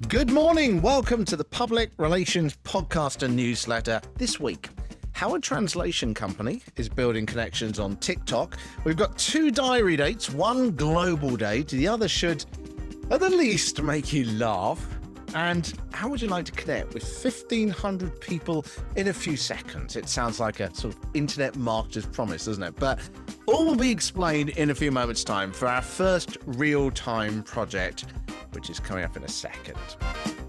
Good morning. Welcome to the Public Relations Podcast and Newsletter. This week, how a translation company is building connections on TikTok. We've got two diary dates, one global date, the other should at the least make you laugh. And how would you like to connect with 1,500 people in a few seconds? It sounds like a sort of internet marketer's promise, doesn't it? But all will be explained in a few moments' time for our first real-time project, which is coming up in a second.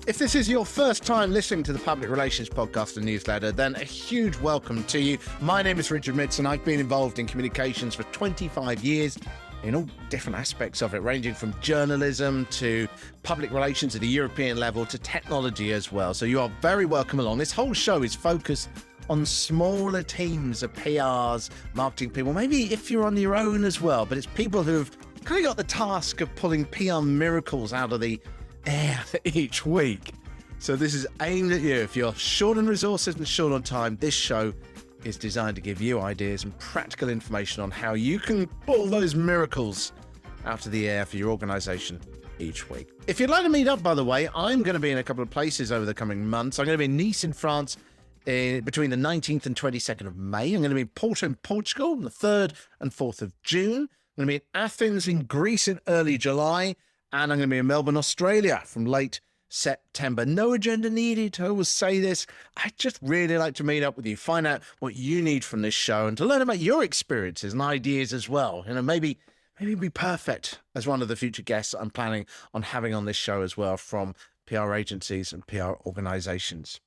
If this is your first time listening to the Public Relations Podcast and Newsletter, then a huge welcome to you. My name is Richard Mitts, and I've been involved in communications for 25 years in all different aspects of it, ranging from journalism to public relations at the European level to technology as well. So you are very welcome along. This whole show is focused on smaller teams of PRs, marketing people, maybe if you're on your own as well, but it's people who've kind of got the task of pulling PR miracles out of the air each week. So this is aimed at you. If you're short on resources and short on time, this show is designed to give you ideas and practical information on how you can pull those miracles out of the air for your organization each week. If you'd like to meet up, by the way, I'm going to be in a couple of places over the coming months. I'm going to be in Nice in France between the 19th and 22nd of May. I'm going to be in Porto in Portugal on the 3rd and 4th of June. I'm going to be in Athens in Greece in early July. And I'm going to be in Melbourne, Australia from late September. No agenda needed. I always say this. I'd just really like to meet up with you, find out what you need from this show and to learn about your experiences and ideas as well. You know, maybe be perfect as one of the future guests I'm planning on having on this show as well from PR agencies and PR organizations.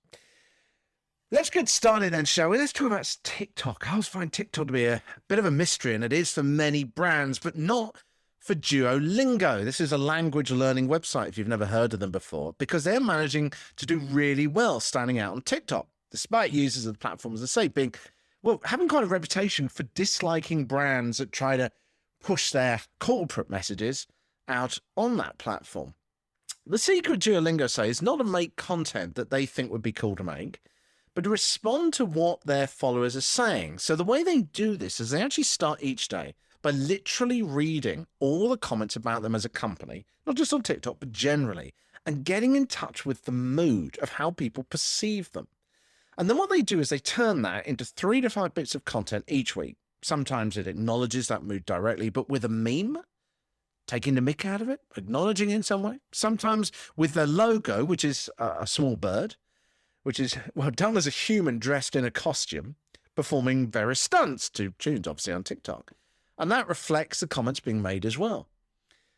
Let's get started then, shall we? Let's talk about TikTok. I always find TikTok to be a bit of a mystery, and it is for many brands, but not for Duolingo. This is a language learning website if you've never heard of them before, because they're managing to do really well standing out on TikTok, despite users of the platform, as I say, having quite a reputation for disliking brands that try to push their corporate messages out on that platform. The secret, Duolingo say, is not to make content that they think would be cool to make, but to respond to what their followers are saying. So the way they do this is they actually start each day by literally reading all the comments about them as a company, not just on TikTok, but generally, and getting in touch with the mood of how people perceive them. And then what they do is they turn that into 3 to 5 bits of content each week. Sometimes it acknowledges that mood directly, but with a meme, taking the mick out of it, acknowledging it in some way. Sometimes with their logo, which is a small bird, which is, well, done as a human dressed in a costume, performing various stunts to tunes, obviously, on TikTok. And that reflects the comments being made as well.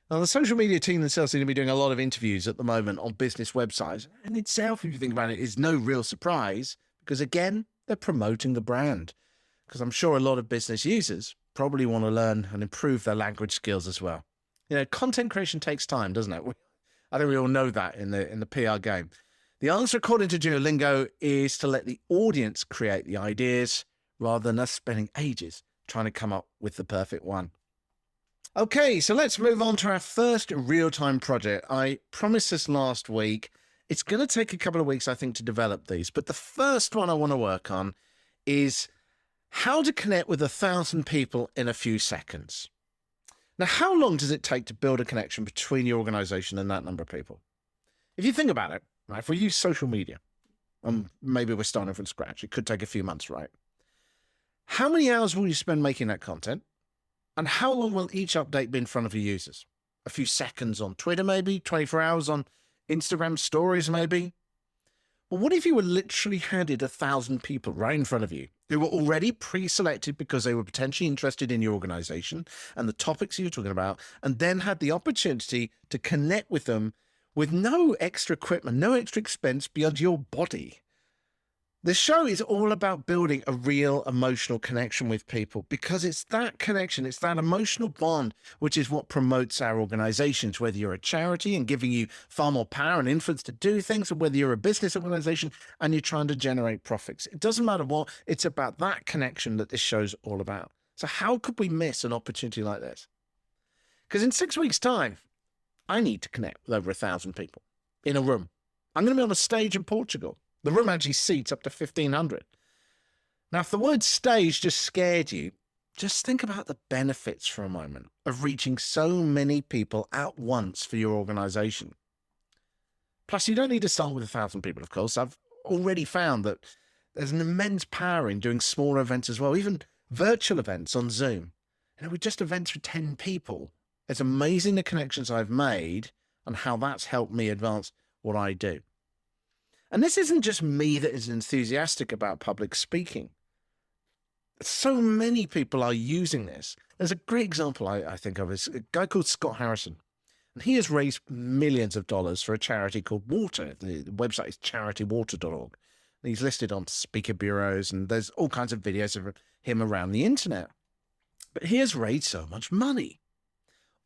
Now, the social media team themselves seem to be doing a lot of interviews at the moment on business websites. And itself, if you think about it, is no real surprise because, again, they're promoting the brand. Because I'm sure a lot of business users probably want to learn and improve their language skills as well. You know, content creation takes time, doesn't it? I think we all know that in the PR game. The answer, according to Duolingo, is to let the audience create the ideas rather than us spending ages trying to come up with the perfect one. Okay, so let's move on to our first real-time project. I promised this last week. It's going to take a couple of weeks, I think, to develop these. But the first one I want to work on is how to connect with 1,000 people in a few seconds. Now, how long does it take to build a connection between your organization and that number of people? If you think about it, right, if we use social media, maybe we're starting from scratch. It could take a few months, right? How many hours will you spend making that content? And how long will each update be in front of your users? A few seconds on Twitter, maybe? 24 hours on Instagram stories, maybe? Well, what if you were literally handed 1,000 people right in front of you who were already pre-selected because they were potentially interested in your organization and the topics you were talking about, and then had the opportunity to connect with them with no extra equipment, no extra expense beyond your body? The show is all about building a real emotional connection with people because it's that connection, it's that emotional bond, which is what promotes our organizations, whether you're a charity and giving you far more power and influence to do things, or whether you're a business organization and you're trying to generate profits. It doesn't matter what, it's about that connection that this show's all about. So how could we miss an opportunity like this? Because in 6 weeks' time, I need to connect with over 1,000 people in a room. I'm going to be on a stage in Portugal. The room actually seats up to 1,500. Now, if the word stage just scared you, just think about the benefits for a moment of reaching so many people at once for your organization. Plus, you don't need to start with 1,000 people, of course. I've already found that there's an immense power in doing smaller events as well, even virtual events on Zoom. With just events with 10 people, it's amazing the connections I've made and how that's helped me advance what I do. And this isn't just me that is enthusiastic about public speaking. So many people are using this. There's a great example I think of is a guy called Scott Harrison. And he has raised millions of dollars for a charity called Water. The website is charitywater.org. And he's listed on speaker bureaus, and there's all kinds of videos of him around the internet. But he has raised so much money.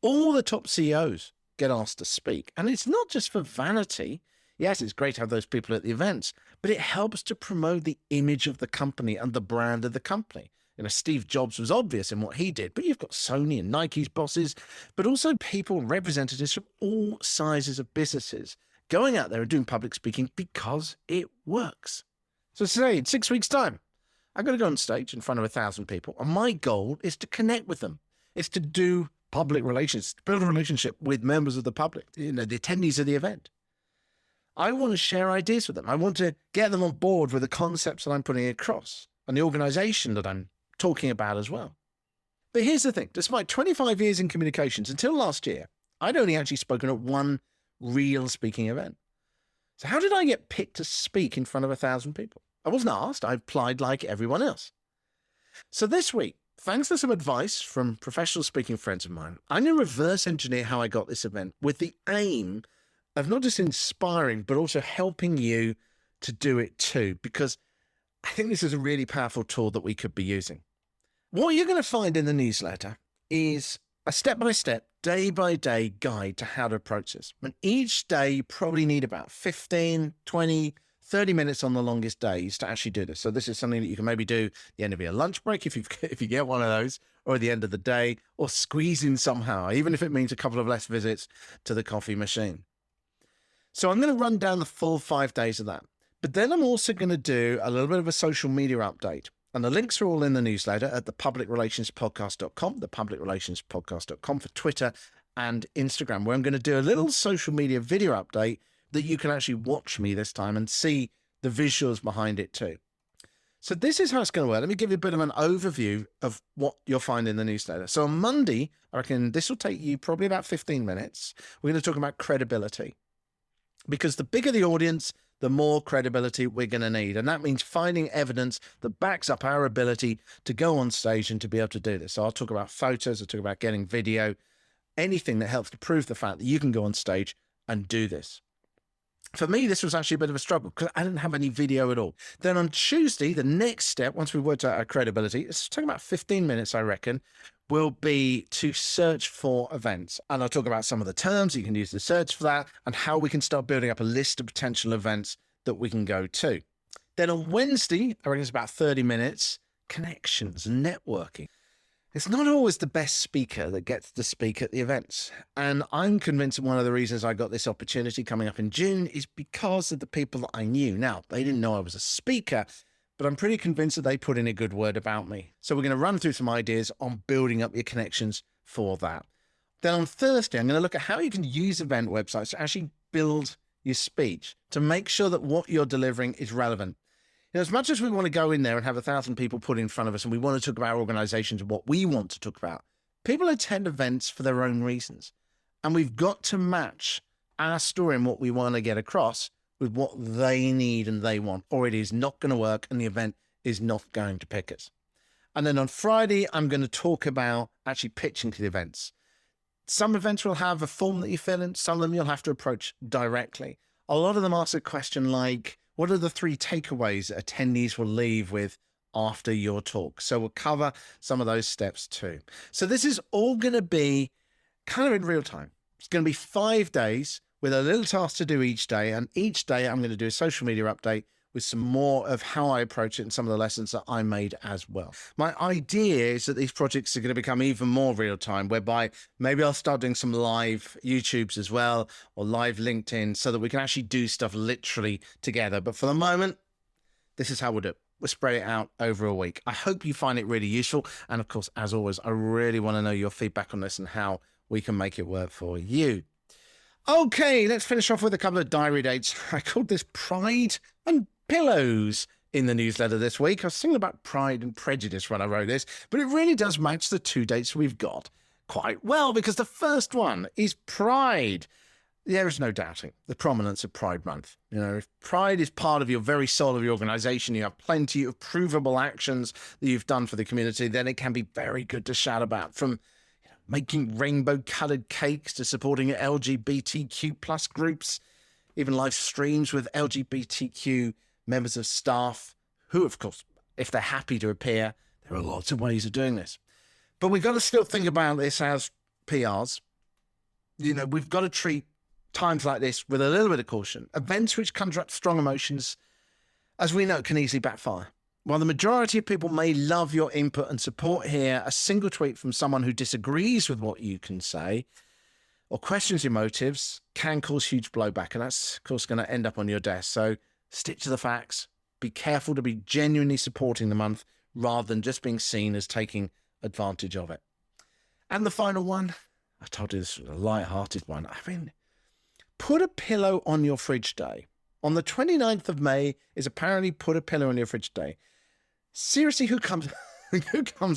All the top CEOs get asked to speak. And it's not just for vanity. Yes, it's great to have those people at the events, but it helps to promote the image of the company and the brand of the company. Steve Jobs was obvious in what he did, but you've got Sony and Nike's bosses, but also people, representatives from all sizes of businesses going out there and doing public speaking because it works. So today, in 6 weeks' time, I'm going to go on stage in front of 1,000 people, and my goal is to connect with them. It's to do public relations, to build a relationship with members of the public, the attendees of the event. I want to share ideas with them. I want to get them on board with the concepts that I'm putting across and the organization that I'm talking about as well. But here's the thing. Despite 25 years in communications, until last year, I'd only actually spoken at one real speaking event. So how did I get picked to speak in front of 1,000 people? I wasn't asked. I applied like everyone else. So this week, thanks to some advice from professional speaking friends of mine, I'm going to reverse engineer how I got this event with the aim of not just inspiring, but also helping you to do it too, because I think this is a really powerful tool that we could be using. What you're going to find in the newsletter is a step-by-step, day-by-day guide to how to approach this. And each day, you probably need about 15, 20, 30 minutes on the longest days to actually do this. So this is something that you can maybe do at the end of your lunch break, if you get one of those, or at the end of the day, or squeeze in somehow, even if it means a couple of less visits to the coffee machine. So I'm going to run down the full 5 days of that. But then I'm also going to do a little bit of a social media update. And the links are all in the newsletter at thepublicrelationspodcast.com, thepublicrelationspodcast.com for Twitter and Instagram, where I'm going to do a little social media video update that you can actually watch me this time and see the visuals behind it too. So this is how it's going to work. Let me give you a bit of an overview of what you'll find in the newsletter. So on Monday, I reckon this will take you probably about 15 minutes. We're going to talk about credibility. Because the bigger the audience, the more credibility we're going to need. And that means finding evidence that backs up our ability to go on stage and to be able to do this. So I'll talk about photos, I'll talk about getting video, anything that helps to prove the fact that you can go on stage and do this. For me, this was actually a bit of a struggle because I didn't have any video at all. Then on Tuesday, the next step, once we've worked out our credibility, it's taking about 15 minutes, I reckon, will be to search for events. And I'll talk about some of the terms you can use to search for that and how we can start building up a list of potential events that we can go to. Then on Wednesday, I reckon it's about 30 minutes, connections and networking. It's not always the best speaker that gets to speak at the events. And I'm convinced one of the reasons I got this opportunity coming up in June is because of the people that I knew. Now, they didn't know I was a speaker, but I'm pretty convinced that they put in a good word about me. So we're going to run through some ideas on building up your connections for that. Then on Thursday, I'm going to look at how you can use event websites to actually build your speech to make sure that what you're delivering is relevant. As much as we want to go in there and have 1,000 people put in front of us and we want to talk about our organizations and what we want to talk about, people attend events for their own reasons. And we've got to match our story and what we want to get across with what they need and they want, or it is not going to work and the event is not going to pick us. And then on Friday, I'm going to talk about actually pitching to the events. Some events will have a form that you fill in. Some of them you'll have to approach directly. A lot of them ask a question like, what are the 3 takeaways that attendees will leave with after your talk? So we'll cover some of those steps too. So this is all going to be kind of in real time. It's going to be 5 days with a little task to do each day. And each day I'm going to do a social media update with some more of how I approach it and some of the lessons that I made as well. My idea is that these projects are going to become even more real time, whereby maybe I'll start doing some live YouTubes as well, or live LinkedIn, so that we can actually do stuff literally together. But for the moment, this is how we'll do it. We'll spread it out over a week. I hope you find it really useful. And of course, as always, I really want to know your feedback on this and how we can make it work for you. Okay, let's finish off with a couple of diary dates. I called this Pride and Pillows in the newsletter this week. I was thinking about Pride and Prejudice when I wrote this, but it really does match the 2 dates we've got quite well, because the first one is Pride. There is no doubting the prominence of Pride Month. You know, if Pride is part of your very soul of your organisation, you have plenty of provable actions that you've done for the community, then it can be very good to shout about, from making rainbow-coloured cakes to supporting LGBTQ plus groups, even live streams with LGBTQ members of staff, who, of course, if they're happy to appear, there are lots of ways of doing this. But we've got to still think about this as PRs. You know, we've got to treat times like this with a little bit of caution. Events which conjure up strong emotions, as we know, can easily backfire. While the majority of people may love your input and support here, a single tweet from someone who disagrees with what you can say or questions your motives can cause huge blowback. And that's, of course, going to end up on your desk. So stick to the facts. Be careful to be genuinely supporting the month rather than just being seen as taking advantage of it. And the final one, I told you this was a light-hearted one. I mean, put a pillow on your fridge day. On the 29th of May is apparently Put a Pillow on Your Fridge Day. Seriously, who comes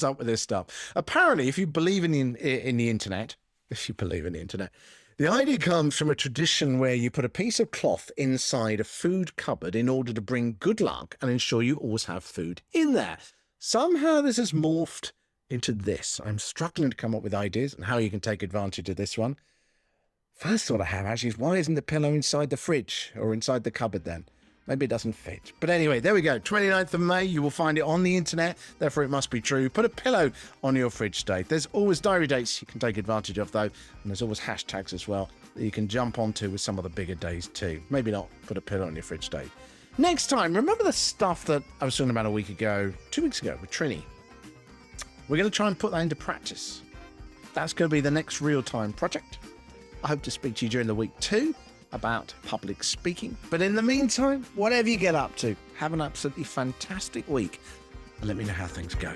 up with this stuff? Apparently, if you believe in the internet, the idea comes from a tradition where you put a piece of cloth inside a food cupboard in order to bring good luck and ensure you always have food in there. Somehow this has morphed into this. I'm struggling to come up with ideas on how you can take advantage of this one. First thought I have actually is, why isn't the pillow inside the fridge or inside the cupboard then? Maybe it doesn't fit. But anyway, there we go. 29th of May, you will find it on the internet. Therefore, it must be true. Put a pillow on your fridge date. There's always diary dates you can take advantage of, though. And there's always hashtags as well that you can jump onto with some of the bigger days too. Maybe not put a pillow on your fridge date. Next time, remember the stuff that I was talking about 2 weeks ago with Trini? We're going to try and put that into practice. That's going to be the next real-time project. I hope to speak to you during the week too about public speaking. But in the meantime, whatever you get up to, have an absolutely fantastic week and let me know how things go.